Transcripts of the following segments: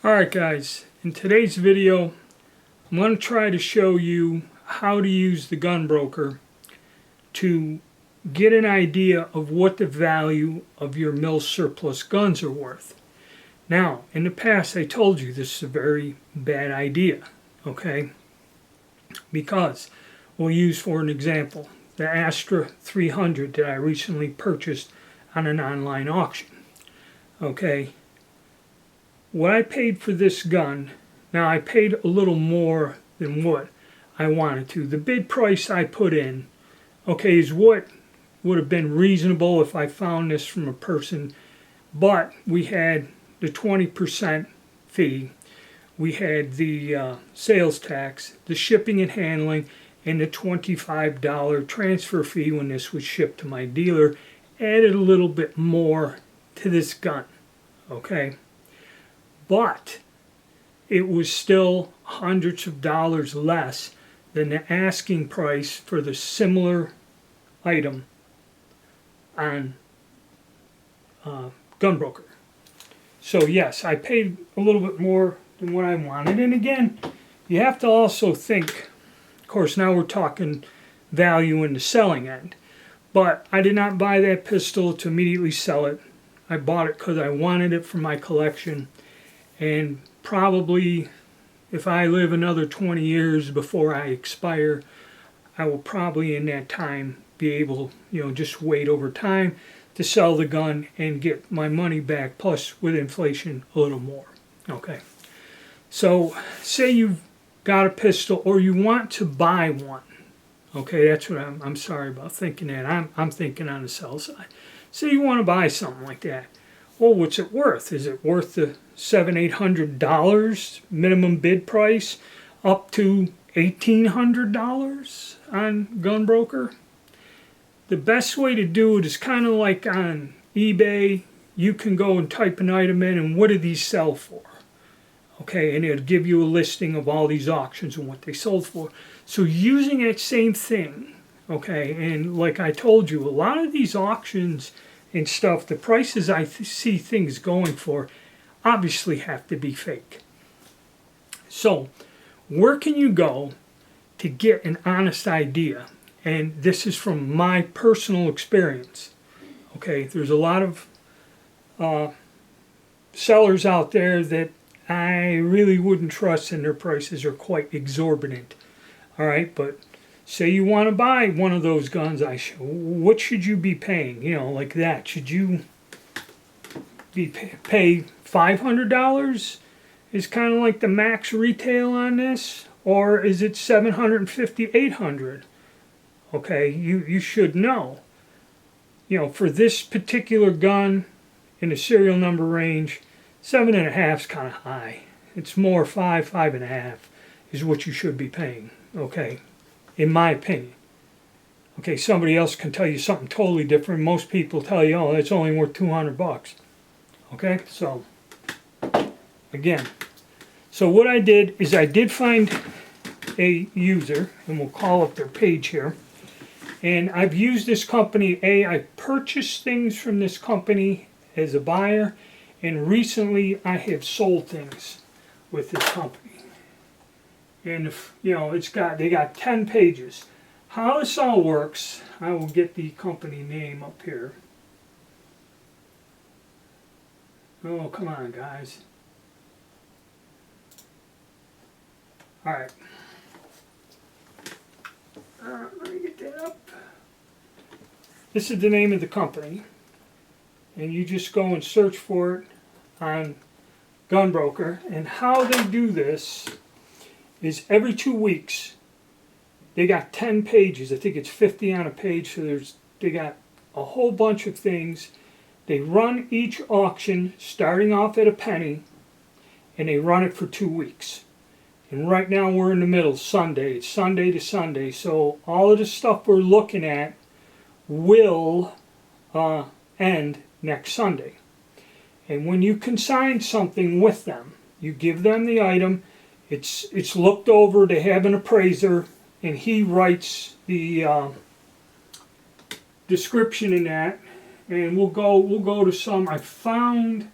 Alright guys, in today's video I'm going to try to show you how to use the gun broker to get an idea of what the value of your mill surplus guns are worth. Now, in the past I told you this is a very bad idea, okay? Because we'll use for an example the Astra 300 that I recently purchased on an online auction, okay? What I paid for this gun, now I paid a little more than what I wanted to. The bid price I put in, okay, is what would have been reasonable if I found this from a person, but we had the 20% fee, we had the sales tax, the shipping and handling, and the $25 transfer fee when this was shipped to my dealer, added a little bit more to this gun, okay? But it was still hundreds of dollars less than the asking price for the similar item on Gunbroker. So yes, I paid a little bit more than what I wanted. And again, you have to also think, of course now we're talking value in the selling end, but I did not buy that pistol to immediately sell it. I bought it because I wanted it for my collection. And probably if I live another 20 years before I expire, I will probably in that time be able, just wait over time to sell the gun and get my money back, plus with inflation a little more. Okay, so say you've got a pistol or you want to buy one. Okay, that's what I'm sorry about thinking that. I'm thinking on the sell side. Say you want to buy something like that. Well, what's it worth? Is it worth the $700-800 minimum bid price up to $1,800 on Gunbroker? The best way to do it is kind of like on eBay. You can go and type an item in and what do these sell for? Okay, and it'll give you a listing of all these auctions and what they sold for. So using that same thing, okay, and like I told you, a lot of these auctions and stuff, the prices I see things going for obviously have to be fake. So where can you go to get an honest idea? And this is from my personal experience. Okay, there's a lot of sellers out there that I really wouldn't trust, and their prices are quite exorbitant. All right, but say you want to buy one of those guns, what should you be paying? Like that. Should you pay $500? Is kind of like the max retail on this, or is it $750, $800? Okay, you should know. For this particular gun in the serial number range, 7.5 is kind of high. It's more 5.5 is what you should be paying. Okay, in my opinion. Okay, somebody else can tell you something totally different. Most people tell you, oh, that's only worth $200. Okay, so again, so what I did is I did find a user, and we'll call up their page here. And I've used this company. I purchased things from this company as a buyer, and recently I have sold things with this company. And they got 10 pages. How this all works, I will get the company name up here. Oh, come on, guys. All right. Let me get that up. This is the name of the company. And you just go and search for it on Gunbroker. And how they do this is every 2 weeks, they got 10 pages. I think it's 50 on a page, so they got a whole bunch of things. They run each auction starting off at a penny, and they run it for 2 weeks. And right now we're in the middle, Sunday. It's Sunday to Sunday, so all of the stuff we're looking at will end next Sunday. And when you consign something with them, you give them the item, it's looked over, they have an appraiser, and he writes the description in that, and we'll go to some. I found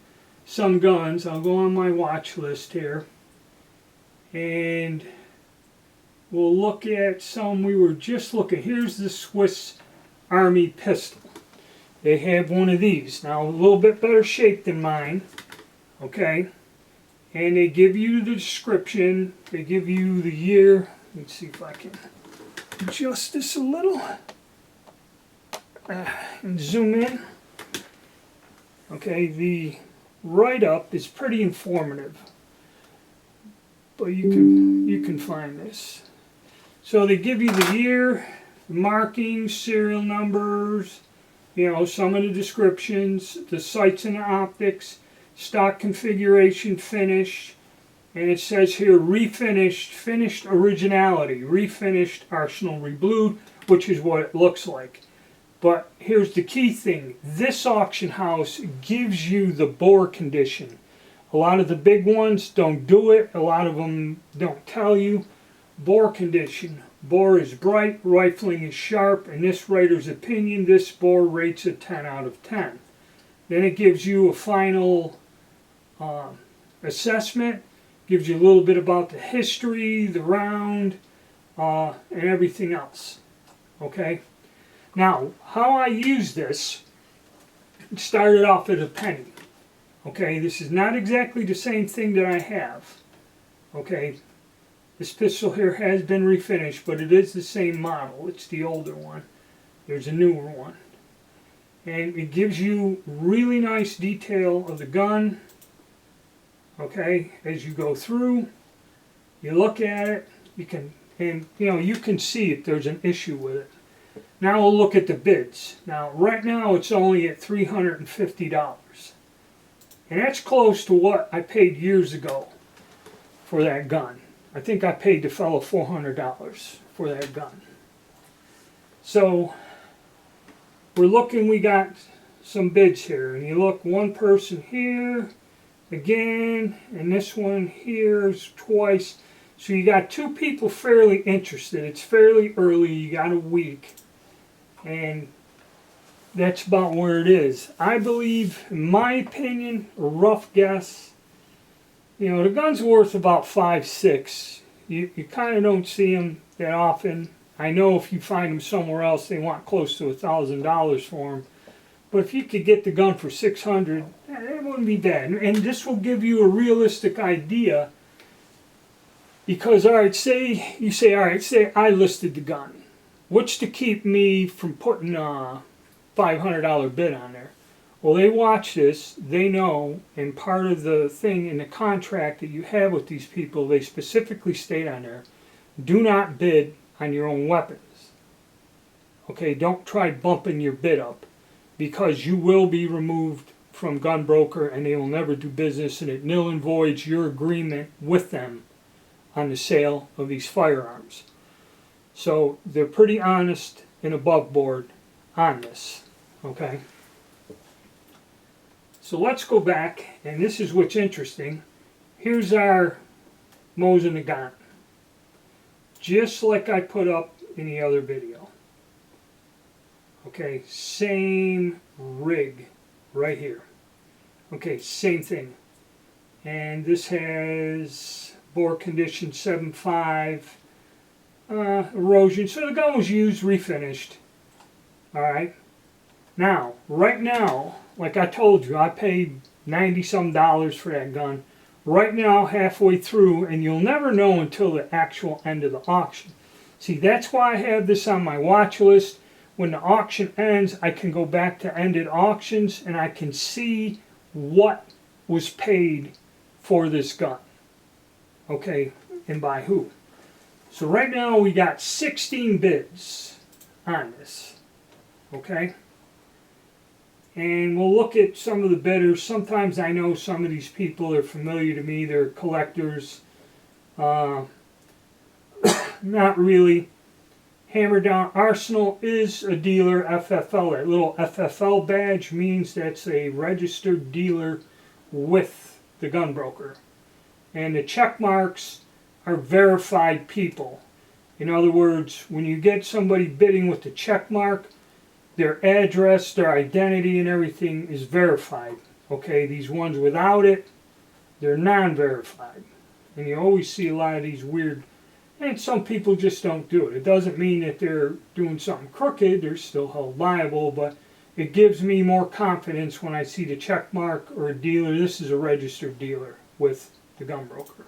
some guns. I'll go on my watch list here, and we'll look at some. We were just looking. Here's the Swiss Army pistol. They have one of these. Now, a little bit better shape than mine, okay? And they give you the description. They give you the year. Let's see if I can adjust this a little and zoom in. Okay, the write-up is pretty informative, but you can find this. So they give you the year, markings, serial numbers, you know, some of the descriptions, the sights and the optics, stock configuration, finish, and it says here refinished, finished originality, refinished arsenal reblued, which is what it looks like. But here's the key thing. This auction house gives you the bore condition. A lot of the big ones don't do it. A lot of them don't tell you. Bore condition. Bore is bright, rifling is sharp. In this writer's opinion, this bore rates a 10 out of 10. Then it gives you a final assessment. Gives you a little bit about the history, the round, and everything else. Okay? Now, how I use this, it started off at a penny. Okay, this is not exactly the same thing that I have. Okay, this pistol here has been refinished, but it is the same model. It's the older one. There's a newer one. And it gives you really nice detail of the gun. Okay, as you go through, you look at it, you can see if there's an issue with it. Now we'll look at the bids. Now, right now it's only at $350. And that's close to what I paid years ago for that gun. I think I paid the fellow $400 for that gun. So, we're looking, we got some bids here. And you look, one person here, again, and this one here is twice. So you got two people fairly interested. It's fairly early, you got a week. And that's about where it is. I believe, in my opinion, a rough guess, you know, the gun's worth about $5,000, $6,000. You kind of don't see them that often. I know if you find them somewhere else, they want close to $1,000 for them. But if you could get the gun for $600, it wouldn't be bad. And this will give you a realistic idea. Because, all right, say I listed the gun. What's to keep me from putting a $500 bid on there? Well, they watch this, they know, and part of the thing in the contract that you have with these people, they specifically state on there, do not bid on your own weapons. Okay, don't try bumping your bid up, because you will be removed from Gunbroker and they will never do business, and it nil and voids your agreement with them on the sale of these firearms. So they're pretty honest and above board on this, okay? So let's go back, and this is what's interesting. Here's our Mosin Nagant, just like I put up in the other video. Okay, same rig right here. Okay, same thing. And this has bore condition 7.5. Erosion. So the gun was used, refinished. Alright. Now, right now, like I told you, I paid $90-some for that gun. Right now, halfway through, and you'll never know until the actual end of the auction. See, that's why I have this on my watch list. When the auction ends, I can go back to ended auctions and I can see what was paid for this gun. Okay, and by who. So right now we got 16 bids on this, okay? And we'll look at some of the bidders. Sometimes I know some of these people are familiar to me, they're collectors. Not really. Hammer Down Arsenal is a dealer, FFL. That little FFL badge means that's a registered dealer with the gunbroker. And the check marks are verified people. In other words, when you get somebody bidding with the check mark, their address, their identity, and everything is verified. Okay, these ones without it, they're non-verified. And you always see a lot of these weird, and some people just don't do it. It doesn't mean that they're doing something crooked, they're still held liable, but it gives me more confidence when I see the check mark or a dealer. This is a registered dealer with the gun broker.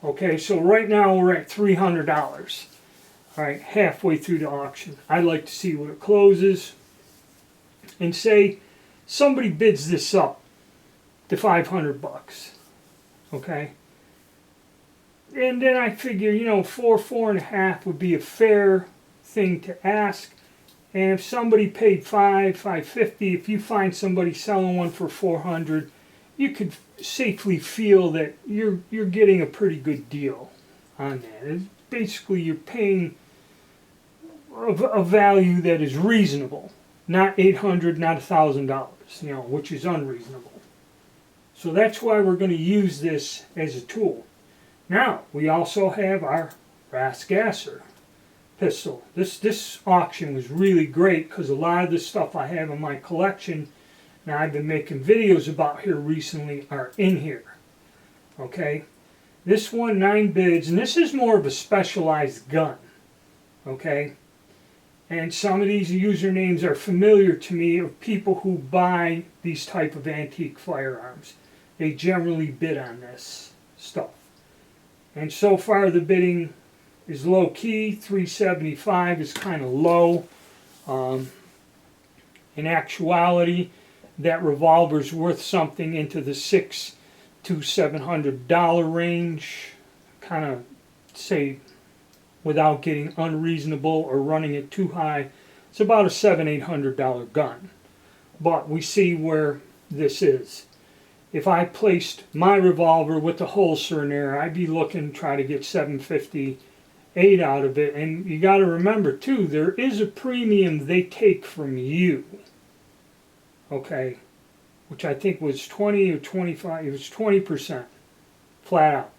Okay, so right now we're at $300. All right, halfway through the auction. I'd like to see what it closes. And say somebody bids this up to 500 bucks. Okay? And then I figure, you know, 4.5 would be a fair thing to ask. And if somebody paid $550, if you find somebody selling one for 400, you could safely feel that you're getting a pretty good deal on that. It's basically, you're paying a value that is reasonable, not $800, not $1,000, you know, which is unreasonable. So that's why we're going to use this as a tool. Now we also have our Rasgasser pistol. This auction was really great because a lot of the stuff I have in my collection, and I've been making videos about here recently, are in here. Okay, this won 9 bids, and this is more of a specialized gun. Okay, and some of these usernames are familiar to me of people who buy these type of antique firearms. They generally bid on this stuff. And so far the bidding is low key. 375 is kind of low. In actuality, that revolver's worth something into the $600 to $700 range. Kind of say, without getting unreasonable or running it too high, it's about a $700-800 gun. But we see where this is. If I placed my revolver with the holster in there, I'd be looking to try to get $758 out of it. And you got to remember too, there is a premium they take from you. Okay, which I think was 20 or 25. It was 20%, flat out.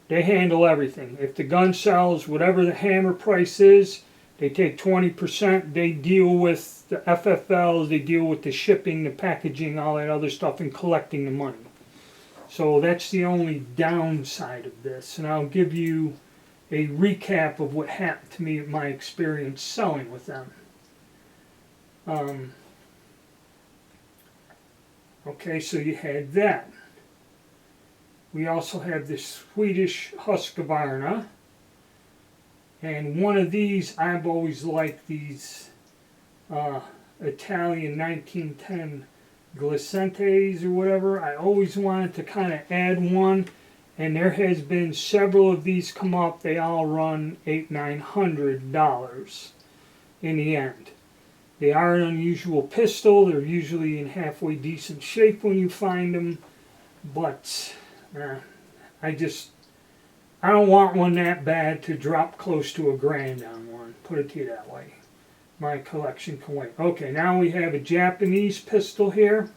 They handle everything. If the gun sells, whatever the hammer price is, they take 20%. They deal with the FFLs, they deal with the shipping, the packaging, all that other stuff, and collecting the money. So that's the only downside of this. And I'll give you a recap of what happened to me, my experience selling with them. Okay, so you had that. We also have this Swedish Husqvarna. And one of these, I've always liked these Italian 1910 Glicentes or whatever. I always wanted to kind of add one. And there has been several of these come up. They all run $800-900 in the end. They are an unusual pistol. They're usually in halfway decent shape when you find them. But I don't want one that bad to drop close to $1,000 on one. Put it to you that way. My collection can wait. Okay, now we have a Japanese pistol here.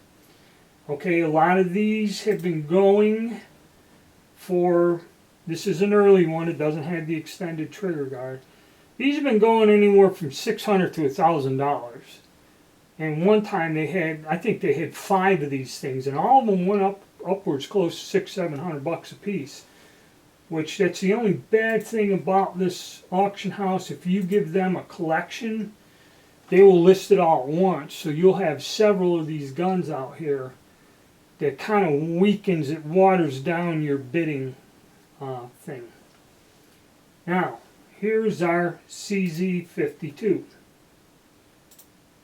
Okay, a lot of these have been going for, this is an early one. It doesn't have the extended trigger guard. These have been going anywhere from $600 to $1,000. And one time they had, I think they had 5 of these things, and all of them went upwards close to $600-700 a piece. Which, that's the only bad thing about this auction house. If you give them a collection, they will list it all at once. So you'll have several of these guns out here that kind of weakens, it waters down your bidding thing. Now, here's our CZ52.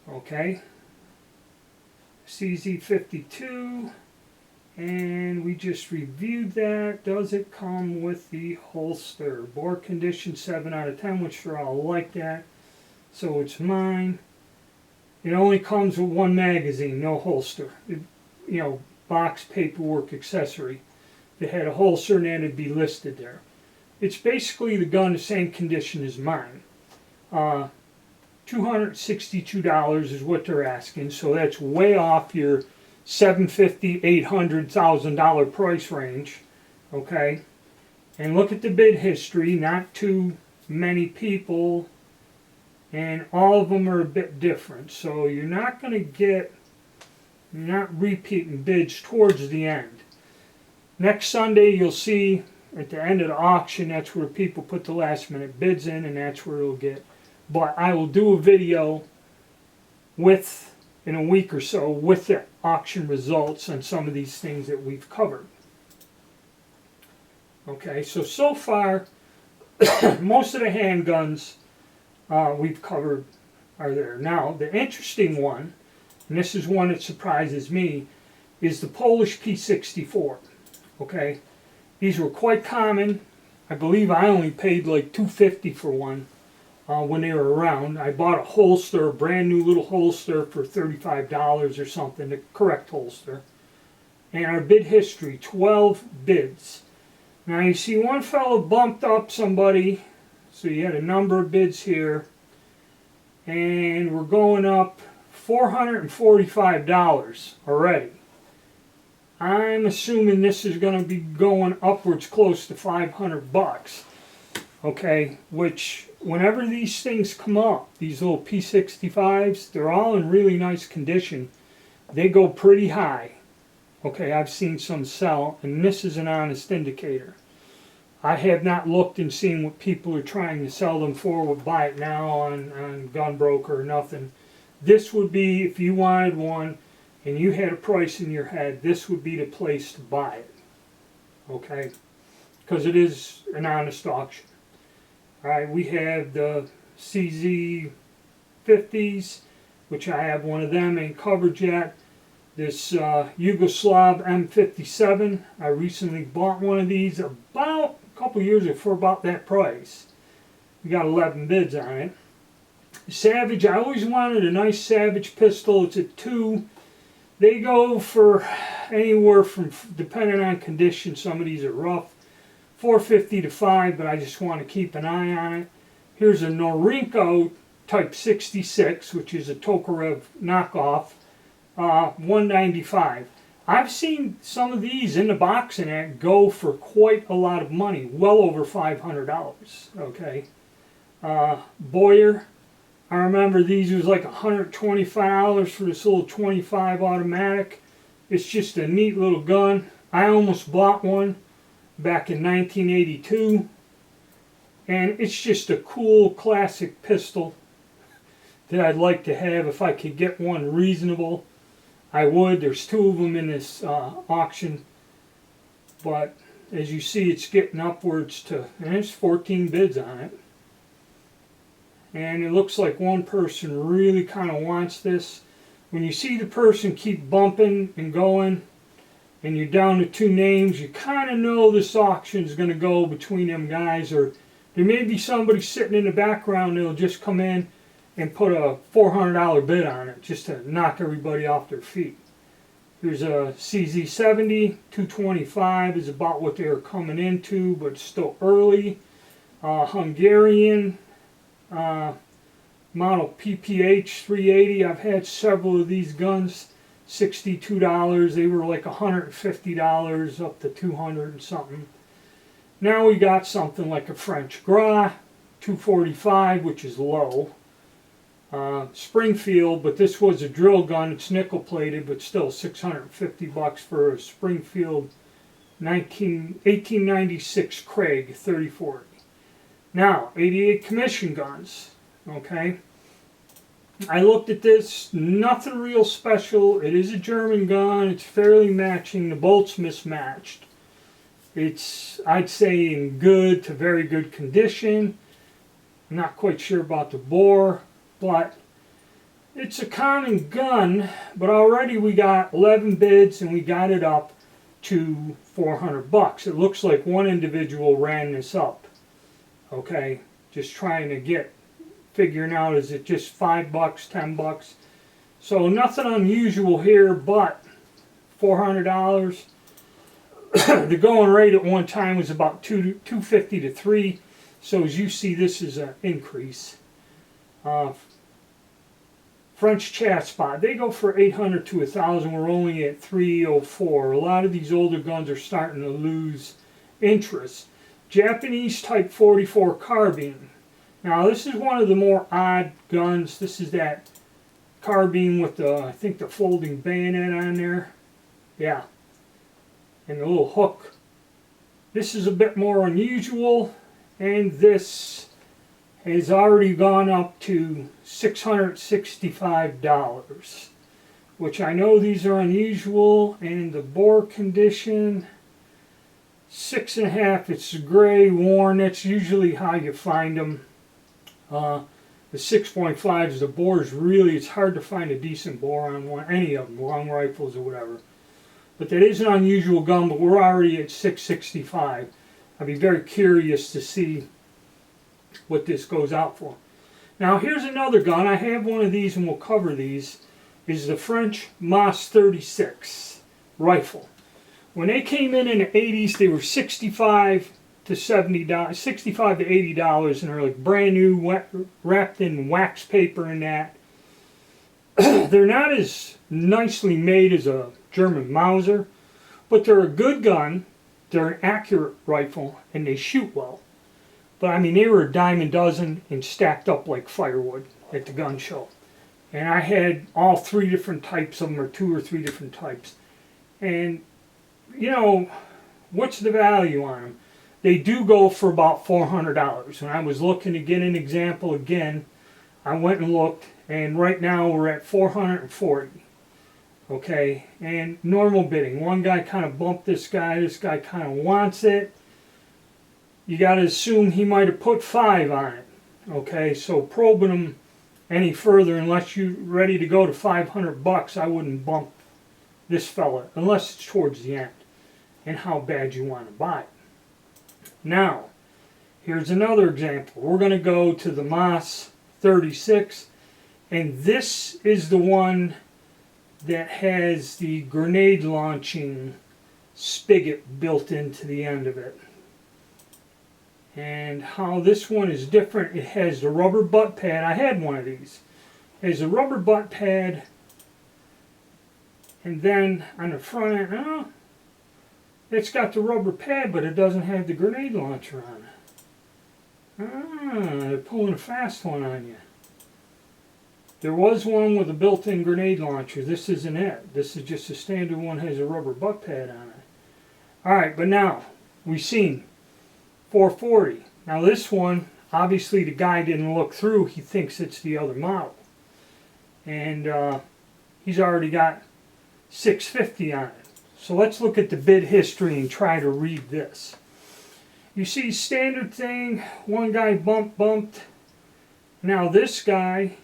Okay, CZ52. And we just reviewed that. Does it come with the holster? Bore condition 7 out of 10, which for all like that. So it's mine. It only comes with 1 magazine, no holster. Box, paperwork, accessory. If it had a holster, then it'd be listed there. It's basically the gun, the same condition as mine. $262 is what they're asking, so that's way off your $750, $800, $1,000 price range. Okay, and look at the bid history. Not too many people, and all of them are a bit different. So you're not going to get You're not repeating bids towards the end. Next Sunday you'll see at the end of the auction, that's where people put the last minute bids in, and that's where it'll get. But I will do a video in a week or so with the auction results on some of these things that we've covered. Okay, so far most of the handguns we've covered are there. Now the interesting one, and this is one that surprises me, is the Polish P64. Okay, these were quite common. I believe I only paid like $2.50 for one when they were around. I bought a holster, a brand new little holster for $35 or something, the correct holster. And our bid history, 12 bids. Now you see one fellow bumped up somebody, so you had a number of bids here, and we're going up $445 already. I'm assuming this is going to be going upwards close to 500 bucks. Okay, which whenever these things come up, these little P65s, they're all in really nice condition. They go pretty high. Okay, I've seen some sell, and this is an honest indicator. I have not looked and seen what people are trying to sell them for, would buy it now on Gunbroker or nothing. This would be, if you wanted one and you had a price in your head, this would be the place to buy it. Okay, because it is an honest auction. Alright, we have the CZ50s, which I have one of them, ain't covered yet. This Yugoslav M57, I recently bought one of these about a couple years ago for about that price. We got 11 bids on it. Savage, I always wanted a nice Savage pistol. It's a 2. They go for anywhere from, depending on condition, some of these are rough, $450 to $500, but I just want to keep an eye on it. Here's a Norinco Type 66, which is a Tokarev knockoff, $195. I've seen some of these in the boxing act go for quite a lot of money, well over $500. Okay, Boyer, I remember these was like $125 for this little 25 automatic. It's just a neat little gun. I almost bought one back in 1982, and it's just a cool classic pistol that I'd like to have. If I could get one reasonable, I would. There's 2 of them in this auction, but as you see, it's getting upwards to, and there's 14 bids on it. And it looks like one person really kind of wants this. When you see the person keep bumping and going, and you're down to 2 names, you kind of know this auction is going to go between them guys, or there may be somebody sitting in the background that'll just come in and put a $400 bid on it just to knock everybody off their feet. There's a CZ70, $225 is about what they're coming into, but still early. Hungarian model PPH 380. I've had several of these guns. $62. They were like $150 up to $200 and something. Now we got something like a French Gras, $245, which is low. Springfield, but this was a drill gun. It's nickel plated, but still $650 for a Springfield 1896 Craig 3040. Now, 88 commission guns. Okay, I looked at this, nothing real special. It is a German gun. It's fairly matching. The bolt's mismatched. It's, I'd say, in good to very good condition. I'm not quite sure about the bore, but it's a common gun. But already we got 11 bids and we got it up to $400. It looks like one individual ran this up. Okay, just trying to get, figuring out, is it just $5, $10? So nothing unusual here, but $400. The going rate at one time was about $250 to $300. So as you see, this is an increase. French chat spot, they go for $800 to $1,000. We're only at $304. A lot of these older guns are starting to lose interest. Japanese Type 44 carbine. Now this is one of the more odd guns. This is that carbine with the, I think the folding bayonet on there. Yeah. And the little hook. This is a bit more unusual, and this has already gone up to $665, which I know these are unusual. And the bore condition, 6.5. It's gray, worn. That's usually how you find them. The 6.5 is the bore is really, it's hard to find a decent bore on any of them, long rifles or whatever. But that is an unusual gun, but we're already at 665. I'd be very curious to see what this goes out for. Now here's another gun. I have one of these and we'll cover these. Is the French Mas 36 rifle. When they came in the 80s, they were $65 to $70, $65 to $80, and they're like brand new, wrapped in wax paper and that. They're not as nicely made as a German Mauser, but they're a good gun. They're an accurate rifle, and they shoot well. But I mean, they were a dime a dozen and stacked up like firewood at the gun show. And I had all three different types of them, or two or three different types. And, you know, what's the value on them? They do go for about $400. When I was looking to get an example again, I went and looked, and right now we're at $440. Okay, and normal bidding. One guy kind of bumped this guy kind of wants it. You got to assume he might have put $5 on it. Okay, so probing them any further, unless you're ready to go to $500, I wouldn't bump this fella, unless it's towards the end, and how bad you want to buy it. Now, here's another example. We're going to go to the Mas 36, and this is the one that has the grenade launching spigot built into the end of it. And how this one is different, it has the rubber butt pad. I had one of these. It has a rubber butt pad, and then on the front end, oh, it's got the rubber pad, but it doesn't have the grenade launcher on it. Ah, they're pulling a fast one on you. There was one with a built-in grenade launcher. This isn't it. This is just a standard one that has a rubber butt pad on it. Alright, but now, we've seen $440. Now this one, obviously the guy didn't look through. He thinks it's the other model. And he's already got $650 on it. So let's look at the bid history and try to read this. You see standard thing, one guy bumped. Now this guy,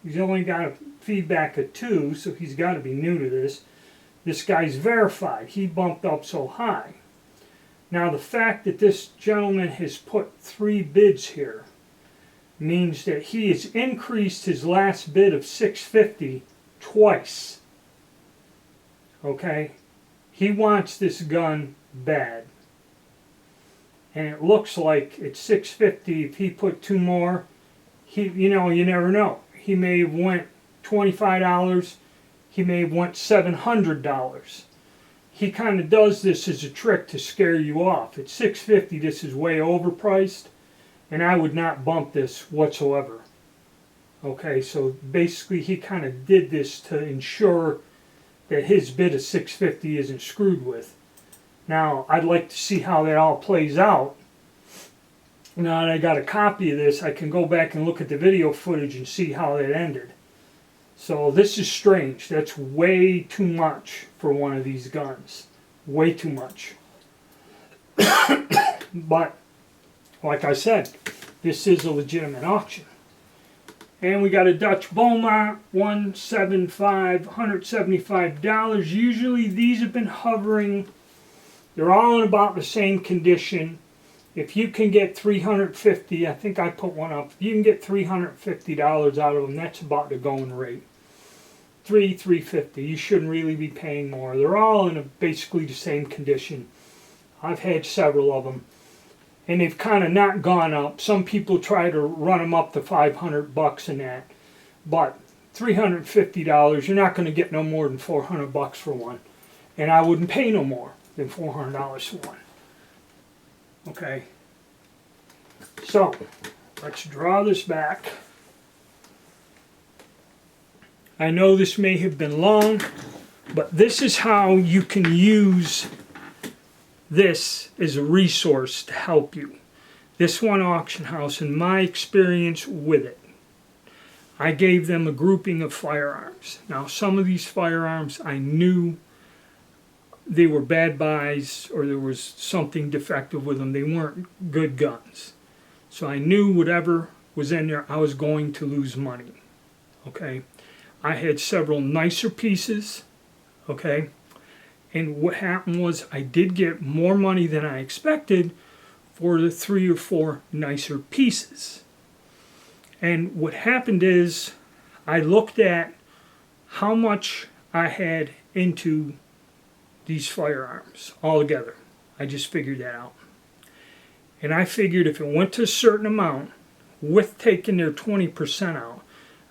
he's only got a feedback of 2, so he's got to be new to this. This guy's verified. He bumped up so high. Now the fact that this gentleman has put 3 bids here means that he has increased his last bid of $650 twice. Okay? He wants this gun bad. And it looks like it's $650. If he put 2 more, you never know. He may have went $25. He may have went $700. He kind of does this as a trick to scare you off. At $650, this is way overpriced, and I would not bump this whatsoever. Okay, so basically he kind of did this to ensure that his bid of $650 isn't screwed with. Now, I'd like to see how that all plays out. Now that I got a copy of this, I can go back and look at the video footage and see how it ended. So this is strange. That's way too much for one of these guns. Way too much. But, like I said, this is a legitimate auction. And we got a Dutch Beaumont, $175. Usually these have been hovering. They're all in about the same condition. If you can get $350, I think I put one up. If you can get $350 out of them, that's about the going rate. $350. You shouldn't really be paying more. They're all in basically the same condition. I've had several of them, and they've kind of not gone up. Some people try to run them up to $500 and that, but $350, you're not going to get no more than $400 for one, and I wouldn't pay no more than $400 for one. Okay, so let's draw this back. I know this may have been long, but this is how you can use this as a resource to help you. This one auction house, in my experience with it, I gave them a grouping of firearms. Now, some of these firearms I knew they were bad buys or there was something defective with them. They weren't good guns. So I knew whatever was in there, I was going to lose money. Okay? I had several nicer pieces. Okay? And what happened was I did get more money than I expected for the 3 or 4 nicer pieces. And what happened is I looked at how much I had into these firearms altogether. I just figured that out. And I figured if it went to a certain amount, with taking their 20% out,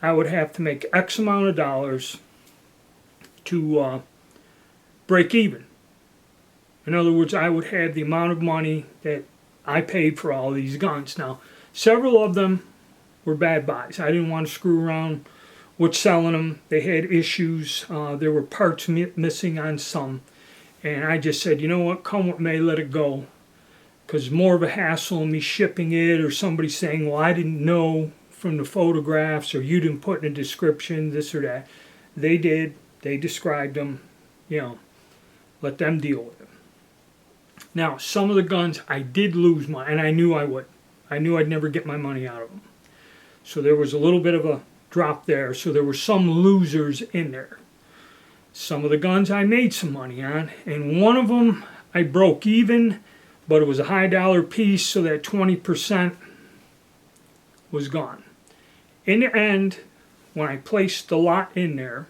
I would have to make X amount of dollars to break even. In other words, I would have the amount of money that I paid for all these guns. Now, several of them were bad buys. I didn't want to screw around with selling them. They had issues. There were parts missing on some. And I just said, you know what, come what may, let it go. Because more of a hassle in me shipping it or somebody saying, well, I didn't know from the photographs or you didn't put in a description, this or that. They did. They described them. You know, let them deal with it. Now, some of the guns I did lose money, and I knew I would. I knew I'd never get my money out of them. So there was a little bit of a drop there. So there were some losers in there. Some of the guns I made some money on, and one of them I broke even, but it was a high dollar piece, so that 20% was gone. In the end, when I placed the lot in there,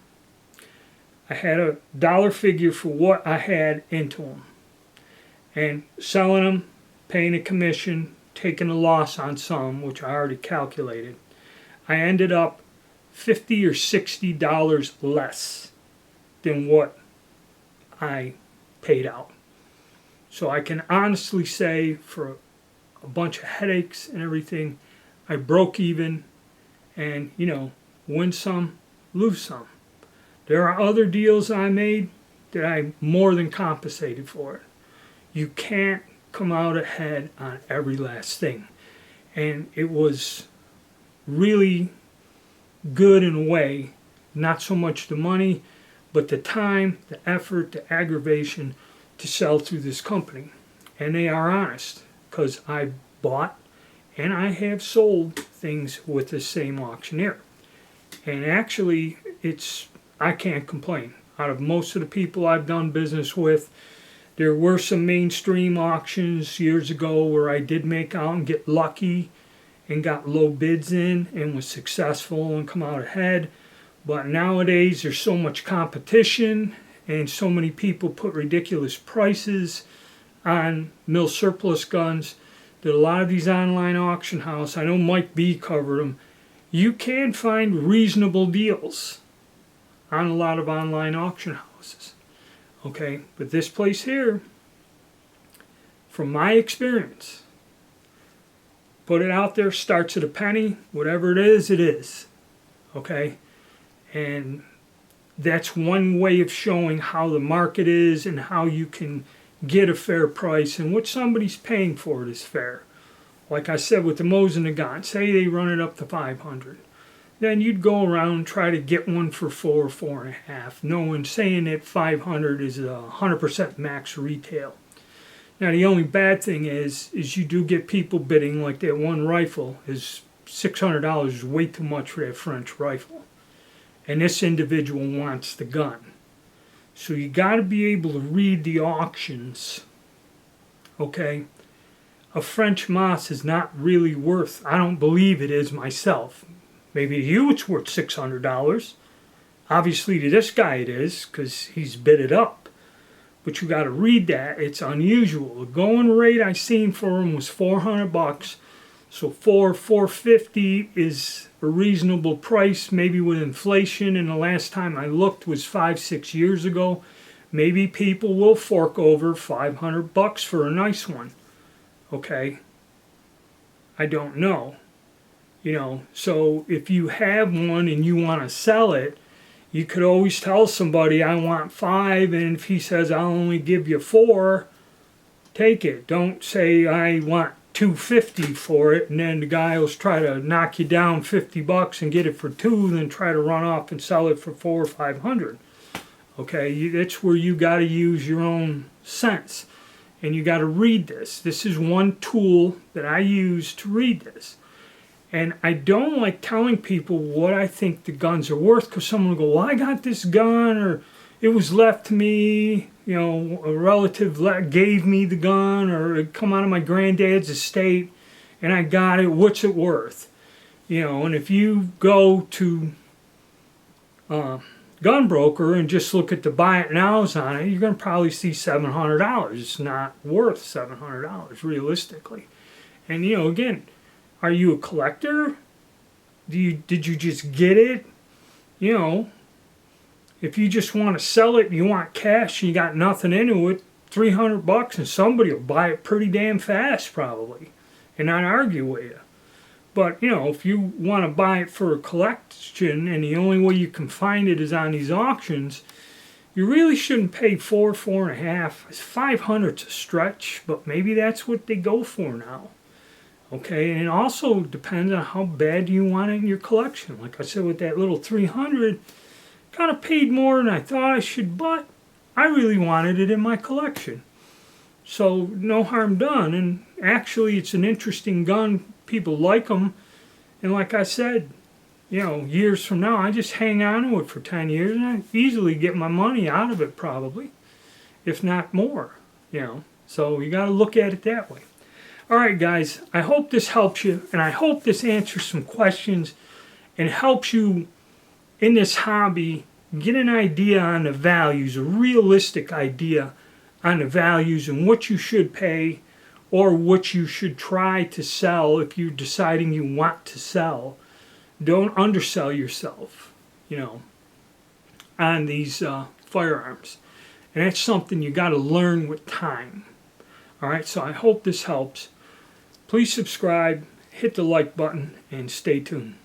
I had a dollar figure for what I had into them. And selling them, paying a commission, taking a loss on some, which I already calculated, I ended up $50 or $60 less than what I paid out. So I can honestly say, for a bunch of headaches and everything, I broke even and, you know, win some, lose some. There are other deals I made that I more than compensated for it. You can't come out ahead on every last thing. And it was really good in a way, not so much the money, but the time, the effort, the aggravation to sell through this company. And they are honest, because I bought and I have sold things with the same auctioneer. And actually, I can't complain. Out of most of the people I've done business with, there were some mainstream auctions years ago where I did make out and get lucky and got low bids in and was successful and come out ahead. But nowadays there's so much competition and so many people put ridiculous prices on Milsup guns that a lot of these online auction houses, I know Mike B covered them, you can find reasonable deals on a lot of online auction houses. Okay, but this place here, from my experience, put it out there, starts at a penny, whatever it is, it is. Okay, and that's one way of showing how the market is and how you can get a fair price and what somebody's paying for it is fair. Like I said with the Mosin Nagant, say they run it up to 500. Then you'd go around and try to get one for 4, 4.5, knowing saying that 500 is 100% max retail. Now the only bad thing is you do get people bidding, like that one rifle is $600 is way too much for that French rifle. And this individual wants the gun. So you got to be able to read the auctions. Okay? A French Moss is not really worth, I don't believe it is myself. Maybe to you it's worth $600. Obviously to this guy it is, because he's bid it up. But you got to read that. It's unusual. The going rate I seen for him was $400. So $450 is a reasonable price, maybe with inflation. And the last time I looked was 5-6 years ago. Maybe people will fork over $500 for a nice one. Okay? I don't know. You know, so if you have one and you want to sell it, You could always tell somebody, I want 5, and if he says, I'll only give you 4, take it. Don't say, I want $250 for it, and then the guy will try to knock you down $50 and get it for 2, then try to run off and sell it for 400 or 500. Okay, that's where you got to use your own sense, and you got to read this. This is one tool that I use to read this. And I don't like telling people what I think the guns are worth, because someone will go, well, I got this gun, or it was left to me, you know, a relative gave me the gun, or it come out of my granddad's estate, and I got it, what's it worth? You know, and if you go to Gunbroker and just look at the buy it nows on it, you're going to probably see $700. It's not worth $700, realistically. And, you know, again, are you a collector? Did you just get it? You know, if you just want to sell it and you want cash and you got nothing into it, $300, and somebody will buy it pretty damn fast probably and not argue with you. But, you know, if you want to buy it for a collection and the only way you can find it is on these auctions, you really shouldn't pay $4.5. $500's a stretch, but maybe that's what they go for now. Okay, and it also depends on how bad you want it in your collection. Like I said, with that little 300, kind of paid more than I thought I should, but I really wanted it in my collection. So no harm done, and actually it's an interesting gun. People like them, and like I said, you know, years from now, I just hang on to it for 10 years, and I easily get my money out of it probably, if not more, you know. So you got to look at it that way. Alright guys, I hope this helps you, and I hope this answers some questions and helps you in this hobby get an idea on the values, a realistic idea on the values and what you should pay or what you should try to sell if you're deciding you want to sell. Don't undersell yourself, you know, on these firearms. And that's something you got to learn with time. Alright, so I hope this helps. Please subscribe, hit the like button, and stay tuned.